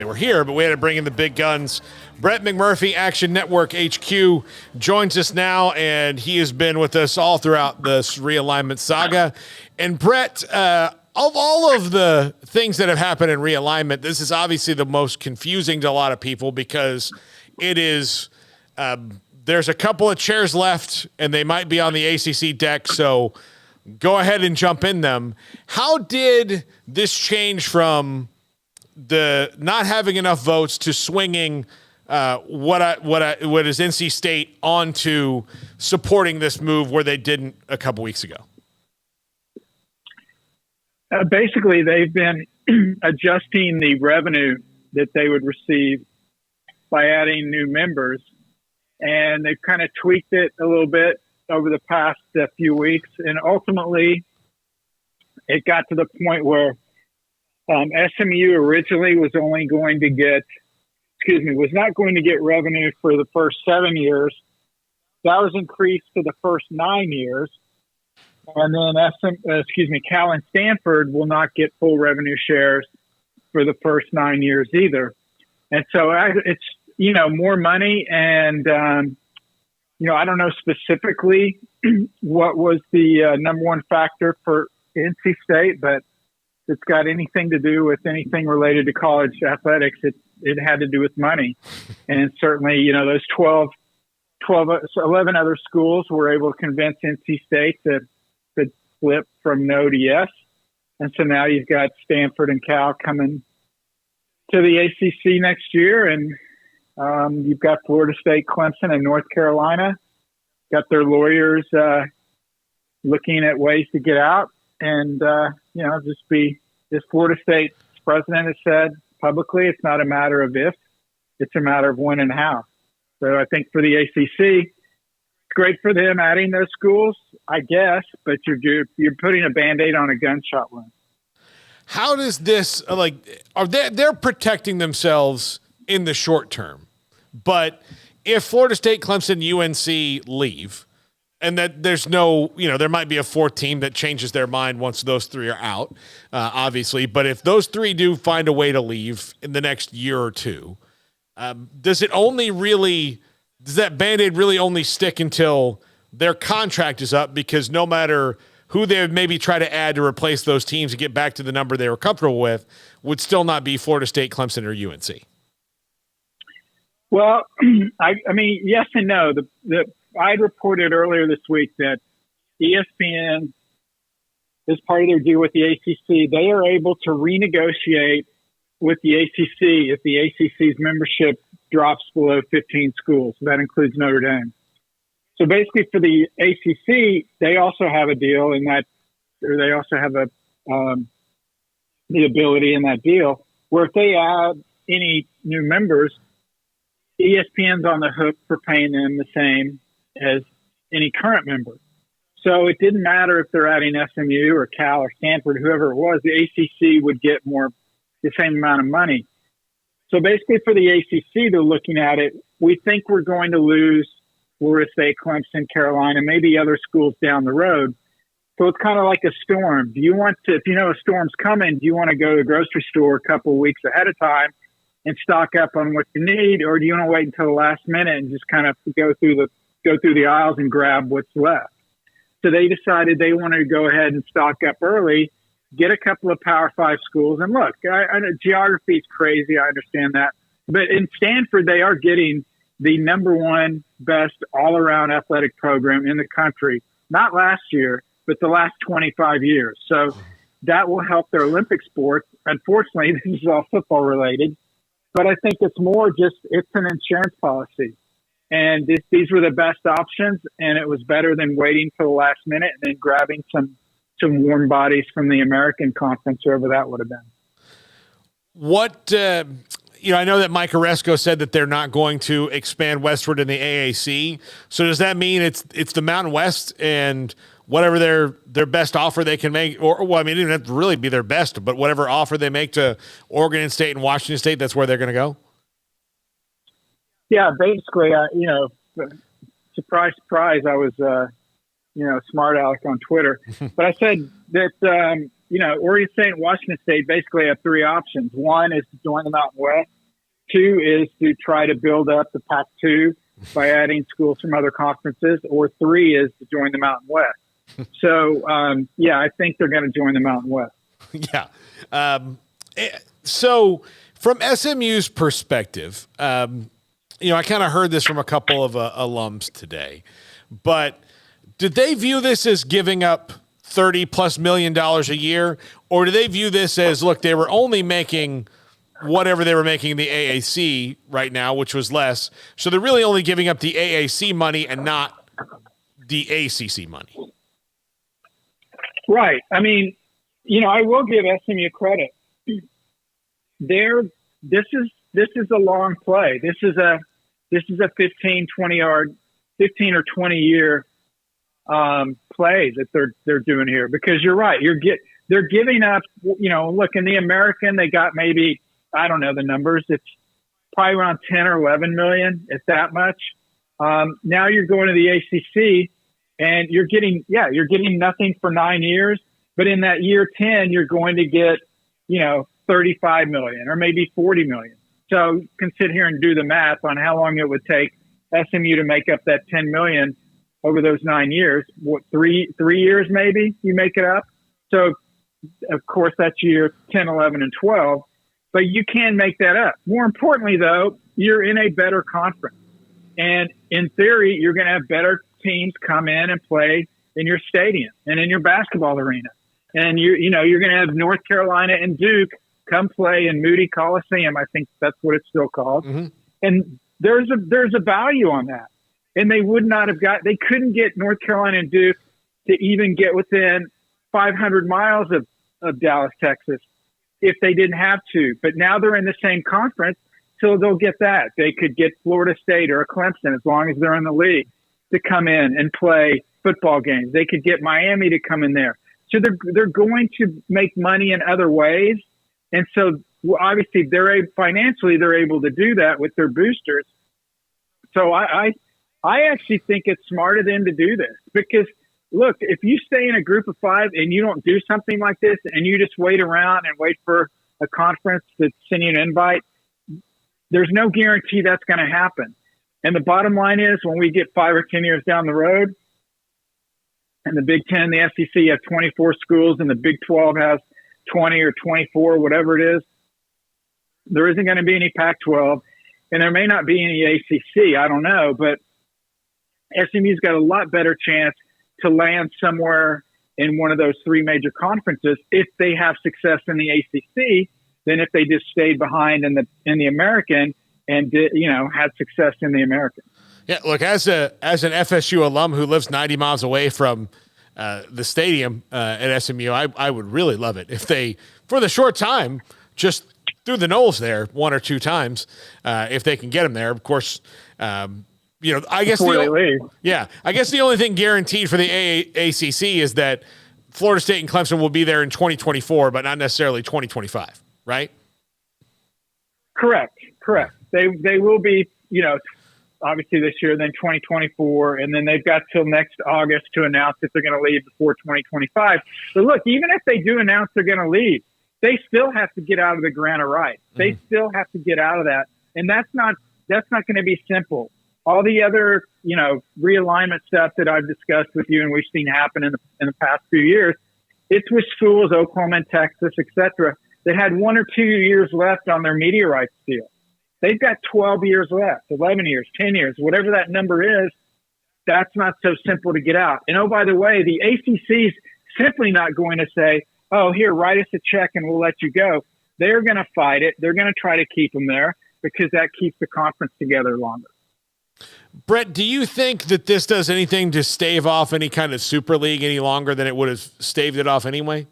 They were here, but we had to bring in the big guns. Brett McMurphy, Action Network HQ, joins us now, and he has been with us all throughout this realignment saga. And Brett, of all of the things that have happened in realignment, this is obviously the most confusing to a lot of people because it is there's a couple of chairs left, and they might be on the ACC deck, so go ahead and jump in them. How did this change from the not having enough votes to swinging what is NC State onto supporting this move where they didn't a couple weeks ago? Basically, they've been adjusting the revenue that they would receive by adding new members, and they've kind of tweaked it a little bit over the past few weeks, and ultimately it got to the point where SMU originally was only going to get, was not going to get revenue for the first 7 years. That was increased to the first 9 years. And then Cal and Stanford will not get full revenue shares for the first 9 years either. And so it's, more money. And, I don't know specifically what was the number one factor for NC State, but if it's got anything to do with anything related to college athletics, it had to do with money. And certainly, those 11 other schools were able to convince NC State to flip from no to yes. And so now you've got Stanford and Cal coming to the ACC next year. And you've got Florida State, Clemson, and North Carolina. Got their lawyers looking at ways to get out. And, as Florida State's president has said publicly, it's not a matter of if, it's a matter of when and how. So I think for the ACC, it's great for them adding those schools, I guess, but you're putting a Band-Aid on a gunshot wound. How does this, they're protecting themselves in the short term, but if Florida State, Clemson, UNC leave, and that there's no, there might be a fourth team that changes their mind once those three are out, obviously. But if those three do find a way to leave in the next year or two, does that Band-Aid really only stick until their contract is up? Because no matter who they would maybe try to add to replace those teams to get back to the number they were comfortable with, would still not be Florida State, Clemson, or UNC. Well, I mean, yes and no. I reported earlier this week that ESPN, as part of their deal with the ACC, they are able to renegotiate with the ACC if the ACC's membership drops below 15 schools. That includes Notre Dame. So basically for the ACC, they also have a deal in that, or they also have the ability in that deal where if they add any new members, ESPN's on the hook for paying them the same as any current member. So it didn't matter if they're adding SMU or Cal or Stanford, whoever it was, the ACC would get the same amount of money. So basically for the ACC, they're looking at it. We think we're going to lose Florida State, Clemson, Carolina, maybe other schools down the road. So it's kind of like a storm. If you know a storm's coming, do you want to go to the grocery store a couple of weeks ahead of time and stock up on what you need, or do you want to wait until the last minute and just kind of go through the aisles and grab what's left? So they decided they wanted to go ahead and stock up early, get a couple of Power 5 schools. And look, I know geography is crazy. I understand that. But in Stanford, they are getting the number one best all-around athletic program in the country, not last year, but the last 25 years. So that will help their Olympic sport. Unfortunately, this is all football related. But I think it's more just it's an insurance policy. And these were the best options, and it was better than waiting for the last minute and then grabbing some warm bodies from the American Conference, wherever that would have been. What, I know that Mike Oresco said that they're not going to expand westward in the AAC. So does that mean it's the Mountain West and whatever their best offer they can make, or it didn't have to really be their best, but whatever offer they make to Oregon State and Washington State, that's where they're going to go? Yeah, basically, surprise, surprise, I was, smart aleck on Twitter. But I said that, Oregon State and Washington State basically have three options. One is to join the Mountain West. Two is to try to build up the Pac-2 by adding schools from other conferences. Or three is to join the Mountain West. So, I think they're going to join the Mountain West. Yeah. So from SMU's perspective, I kind of heard this from a couple of alums today, but did they view this as giving up $30+ million a year, or do they view this as, look, they were only making whatever they were making in the AAC right now, which was less, so they're really only giving up the AAC money and not the ACC money? Right. I mean, I will give SMU credit. This is a long play. This is a 15 or 20 year play that they're doing here, because you're right. They're giving up, look, in the American, they got maybe, I don't know the numbers. It's probably around 10 or 11 million, if that much. Now you're going to the ACC and you're getting nothing for 9 years, but in that year 10, you're going to get, 35 million or maybe 40 million. So you can sit here and do the math on how long it would take SMU to make up that 10 million over those 9 years. What, three years maybe you make it up? So, of course, that's year 10, 11, and 12. But you can make that up. More importantly, though, you're in a better conference. And in theory, you're going to have better teams come in and play in your stadium and in your basketball arena. And you're going to have North Carolina and Duke come play in Moody Coliseum. I think that's what it's still called. Mm-hmm. And there's a value on that. And they couldn't get North Carolina and Duke to even get within 500 miles of Dallas, Texas, if they didn't have to. But now they're in the same conference, so they'll get that. They could get Florida State or a Clemson, as long as they're in the league, to come in and play football games. They could get Miami to come in there. So they're going to make money in other ways. And so obviously financially they're able to do that with their boosters. So I actually think it's smart of them to do this, because look, if you stay in a group of five and you don't do something like this and you just wait around and wait for a conference to send you an invite, there's no guarantee that's going to happen. And the bottom line is, when we get 5 or 10 years down the road, and the Big Ten and the SEC have 24 schools and the Big 12 has 20 or 24, whatever it is, there isn't going to be any Pac-12, and there may not be any ACC. I don't know, but SMU's got a lot better chance to land somewhere in one of those three major conferences if they have success in the ACC than if they just stayed behind in the American and had success in the American. Yeah, look, as an FSU alum who lives 90 miles away from the stadium at SMU, I would really love it if they, for the short time, just threw the Knowles there one or two times, if they can get them there. Of course, I guess the only thing guaranteed for the ACC is that Florida State and Clemson will be there in 2024, but not necessarily 2025, right? Correct. They will be, obviously this year, then 2024, and then they've got till next August to announce if they're going to leave before 2025. But look, even if they do announce they're going to leave, they still have to get out of the grant of rights. Mm-hmm. They still have to get out of that, and that's not going to be simple. All the other, realignment stuff that I've discussed with you and we've seen happen in the past few years, it's with schools, Oklahoma and Texas, et cetera, that had 1 or 2 years left on their media rights deal. They've got 12 years left, 11 years, 10 years, whatever that number is. That's not so simple to get out. And, oh, by the way, the ACC's simply not going to say, oh, here, write us a check and we'll let you go. They're going to fight it. They're going to try to keep them there because that keeps the conference together longer. Brett, do you think that this does anything to stave off any kind of Super League any longer than it would have staved it off anyway?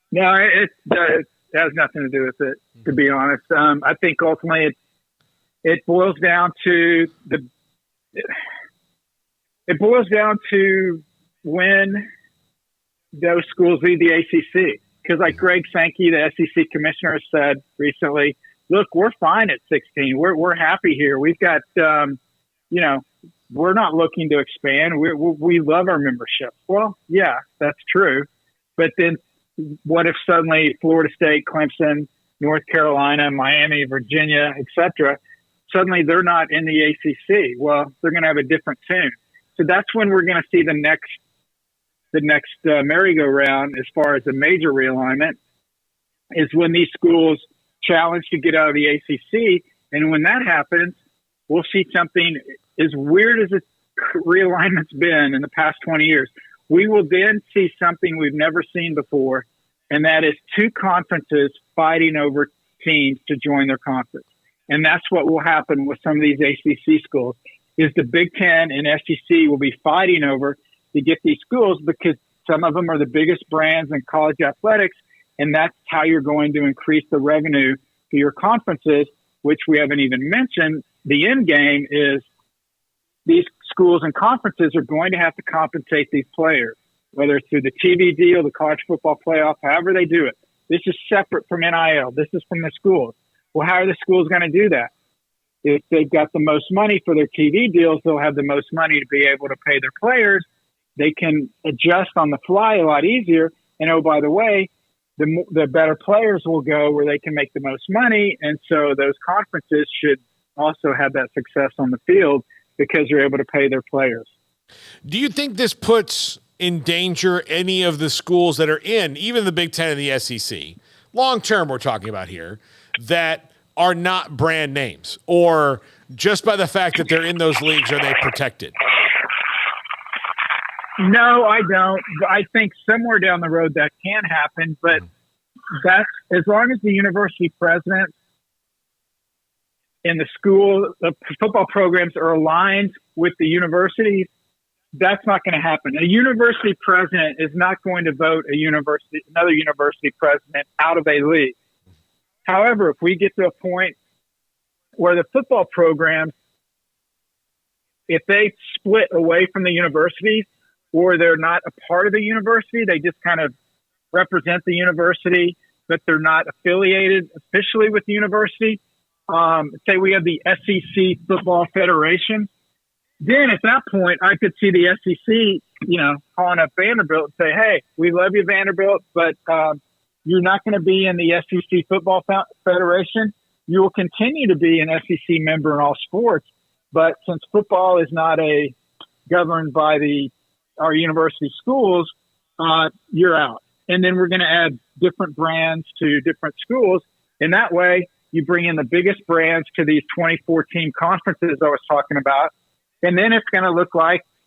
No, it has nothing to do with it, to be honest. I think ultimately it boils down to when those schools leave the ACC. Because like Greg Sankey, the SEC commissioner, said recently, look, we're fine at 16. We're happy here. We've got, we're not looking to expand. We love our membership. Well, yeah, that's true. But then what if suddenly Florida State, Clemson, North Carolina, Miami, Virginia, etc., suddenly they're not in the ACC? Well, they're going to have a different tune. So that's when we're going to see the next merry-go-round as far as the major realignment, is when these schools challenge to get out of the ACC. And when that happens, we'll see something as weird as the realignment's been in the past 20 years. We will then see something we've never seen before, and that is two conferences fighting over teams to join their conference. And that's what will happen with some of these ACC schools, is the Big Ten and SEC will be fighting over to get these schools, because some of them are the biggest brands in college athletics, and that's how you're going to increase the revenue to your conferences, which we haven't even mentioned. The end game is these schools and conferences are going to have to compensate these players, whether it's through the TV deal, the college football playoff, however they do it. This is separate from NIL. This is from the schools. Well, how are the schools going to do that? If they've got the most money for their TV deals, they'll have the most money to be able to pay their players. They can adjust on the fly a lot easier. And oh, by the way, the better players will go where they can make the most money. And so those conferences should also have that success on the field because they're able to pay their players. Do you think this puts in danger any of the schools that are in, even the Big Ten and the SEC, long term we're talking about here, that are not brand names, or just by the fact that they're in those leagues, are they protected? No, I don't. I think somewhere down the road that can happen, but that's as long as the university president and the school, the football programs are aligned with the universities, that's not going to happen. A university president is not going to vote another university president out of a league. However, if we get to a point where the football programs, if they split away from the universities, or they're not a part of the university, they just kind of represent the university, but they're not affiliated officially with the university. Say we have the SEC Football Federation. Then at that point, I could see the SEC, calling up Vanderbilt and say, hey, we love you, Vanderbilt, but you're not going to be in the SEC Football Federation. You will continue to be an SEC member in all sports. But since football is not governed by our university schools, you're out. And then we're going to add different brands to different schools. And that way, you bring in the biggest brands to these 24-team conferences I was talking about. And then it's going to look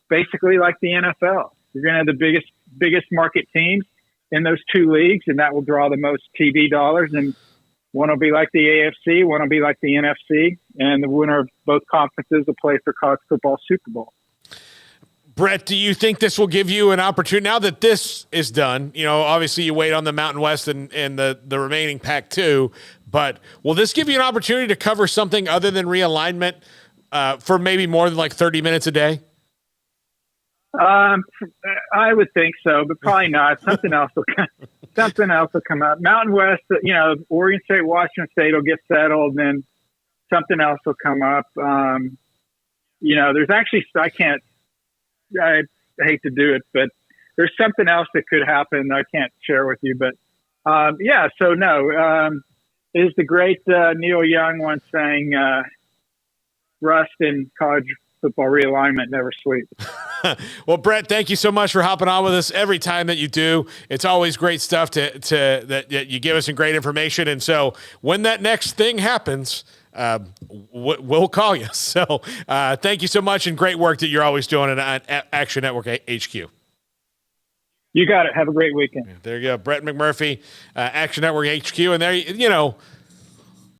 basically like the NFL. You're going to have the biggest market teams in those two leagues, and that will draw the most TV dollars. And one will be like the AFC, one will be like the NFC, and the winner of both conferences will play for college football Super Bowl. Brett, do you think this will give you an opportunity now that this is done? Obviously you wait on the Mountain West and the remaining Pac-2, but will this give you an opportunity to cover something other than realignment for maybe more than 30 minutes a day? I would think so, but probably not. Something else will come up. Mountain West, Oregon State, Washington State will get settled, and then something else will come up. There's actually, I hate to do it, but there's something else that could happen that I can't share with you. But is the great Neil Young once saying, rust in college football realignment never sleeps. Well, Brett, thank you so much for hopping on with us every time that you do. It's always great stuff that you give us some great information. And so when that next thing happens, we'll call you. So thank you so much, and great work that you're always doing at Action Network HQ. You got it. Have a great weekend. There you go. Brett McMurphy, Action Network HQ. And there,